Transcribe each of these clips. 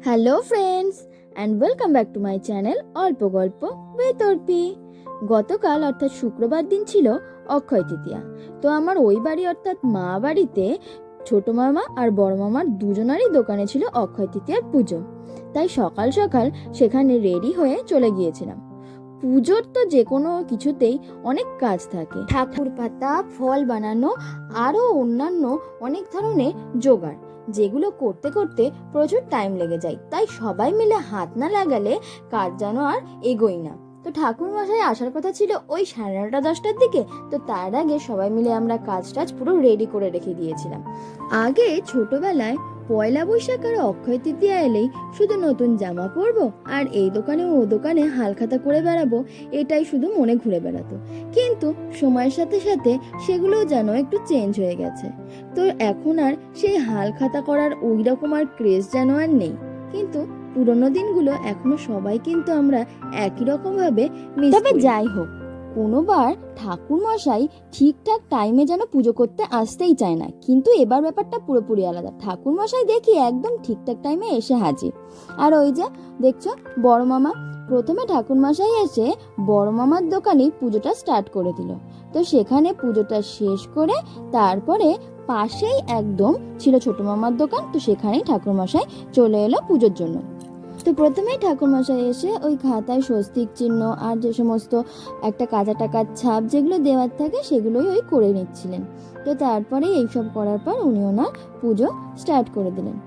Hello friends and welcome back to my channel অল্প গল্প with Arpi. গতকাল অর্থাৎ শুক্রবার দিন ছিল অক্ষয় তৃতীয়া। তো আমার ওই বাড়ি অর্থাৎ মা বাড়িতে ছোট মামা আর বড় মামার দুজনারই দোকানে ছিল অক্ষয় তৃতীয়ার পুজো। তাই সকাল সকাল সেখানে রেডি হয়ে চলে গিয়েছিলাম। পুজোর তো যে কোনো কিছুতেই অনেক কাজ থাকে, ঠাকুর পাতা, ফল বানানো, আরও অন্যান্য অনেক ধরনের জোগাড়, যেগুলো করতে করতে প্রচুর টাইম লেগে যায়। তাই সবাই মিলে হাত না লাগালে কাজ যেন আর এগোই না। তো ঠাকুর মশাই আসার কথা ছিল ওই 9:30-10টার দিকে। তো তার আগে সবাই মিলে আমরা কাজ পুরো রেডি করে রেখে দিয়েছিলাম। আগে ছোটবেলায় পয়লা বৈশাখ আর অক্ষয় তৃতীয়া এলেই শুধু নতুন জামা পরবো আর এই দোকানে ও দোকানে হালখাতা করে বেড়াবো, এটাই শুধু মনে ঘুরে বেড়াতো। কিন্তু সময়ের সাথে সাথে সেগুলোও যেন একটু চেঞ্জ হয়ে গেছে। তো এখন আর সেই হালখাতা করার ওই রকম আর ক্রেজ যেন আর নেই। কিন্তু পুরোনো দিনগুলো এখনো সবাই কিন্তু আমরা একই রকম ভাবে মিস করি। তবে যাই হোক, কোনোবার ঠাকুর মশাই ঠিকঠাক টাইমে যেন পুজো করতে আসতেই চায় না, কিন্তু এবার ব্যাপারটা পুরোপুরি আলাদা। ঠাকুর মশাই দেখি একদম ঠিকঠাক টাইমে এসে হাজির। আর ওই যে দেখছো বড় মামা, প্রথমে ঠাকুর মশাই এসে বড় মামার দোকানেই পুজোটা স্টার্ট করে দিল। তো সেখানে পুজোটা শেষ করে তারপরে পাশেই একদম ছিল ছোট মামার দোকান। তো সেখানেই ঠাকুর মশাই চলে এলো পুজোর জন্য। তো প্রথমেই ঠাকুর মশাই এসে ওই খাতায় স্বস্তিক চিহ্ন আর যে সমস্ত একটা কাঁচা টাকার ছাপ যেগুলো দেওয়ার থাকে সেগুলোই ওই করে নিচ্ছিলেন। তো তারপরে এইসব করার পর উনি ওনার পুজো স্টার্ট করে দিলেন।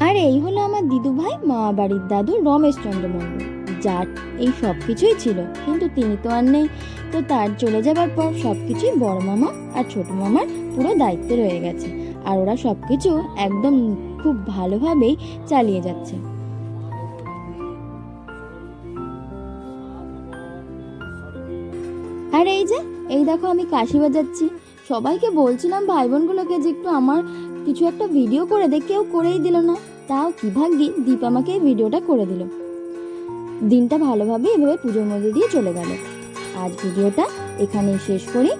আর এই হলো আমার দিদু ভাই মা বাড়ির দাদু রমেশ চন্দ্র মণ্ডল, যার এই সব কিছুই ছিল, কিন্তু তিনি তো আর নেই। তো তার চলে যাবার পর সবকিছুই বড় মামা আর ছোট মামার পুরো দায়িত্বে রয়ে গেছে। আর ওরা সবকিছু একদম খুব ভালোভাবেই চালিয়ে যাচ্ছে। আর এই দেখো আমি কাশি বাজাচ্ছি। সবাইকে বলছিলাম ভাই বোনগুলোকে যে একটু আমার কিছু একটা ভিডিও করে দে, কেউ করেই দিল না। তাও কি ভাগ্যি, দীপ আমাকে এই ভিডিওটা করে দিল। দিনটা ভালোভাবে এভাবে পুজোর মধ্যে দিয়ে চলে গেল। আজ ভিডিওটা এখানেই শেষ করি।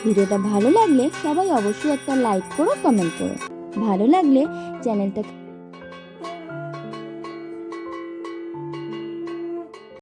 ভিডিওটা ভালো লাগলে সবাই অবশ্যই একটা লাইক করো, কমেন্ট করো। ভালো লাগলে চ্যানেলটা